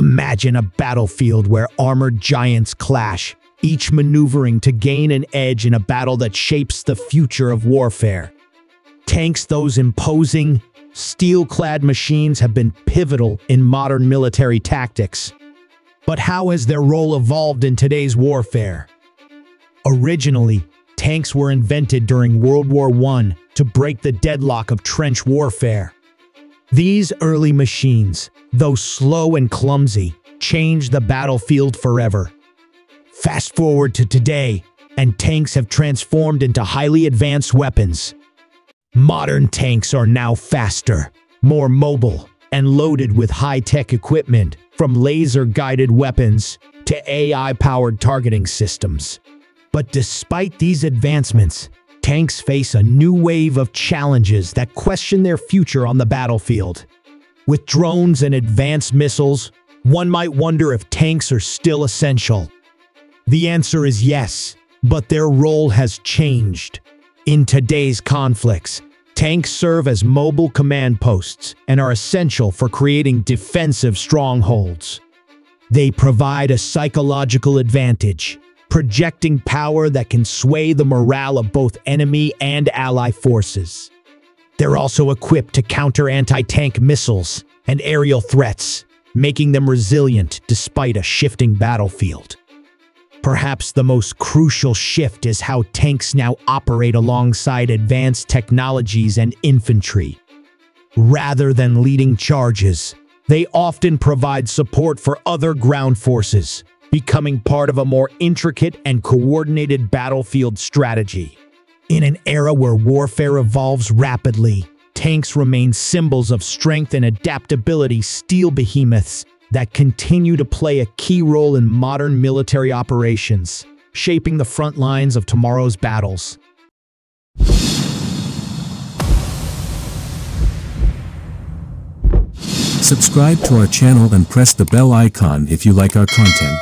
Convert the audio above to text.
Imagine a battlefield where armored giants clash, each maneuvering to gain an edge in a battle that shapes the future of warfare. Tanks, those imposing, steel-clad machines, have been pivotal in modern military tactics. But how has their role evolved in today's warfare? Originally, tanks were invented during World War I to break the deadlock of trench warfare. These early machines, though slow and clumsy, changed the battlefield forever. Fast forward to today, and tanks have transformed into highly advanced weapons. Modern tanks are now faster, more mobile, and loaded with high-tech equipment, from laser-guided weapons to AI-powered targeting systems. But despite these advancements, tanks face a new wave of challenges that question their future on the battlefield. With drones and advanced missiles, one might wonder if tanks are still essential. The answer is yes, but their role has changed. In today's conflicts, tanks serve as mobile command posts and are essential for creating defensive strongholds. They provide a psychological advantage, projecting power that can sway the morale of both enemy and ally forces. They're also equipped to counter anti-tank missiles and aerial threats, making them resilient despite a shifting battlefield. Perhaps the most crucial shift is how tanks now operate alongside advanced technologies and infantry. Rather than leading charges, they often provide support for other ground forces, becoming part of a more intricate and coordinated battlefield strategy. In an era where warfare evolves rapidly, tanks remain symbols of strength and adaptability, steel behemoths that continue to play a key role in modern military operations, shaping the front lines of tomorrow's battles. Subscribe to our channel and press the bell icon if you like our content.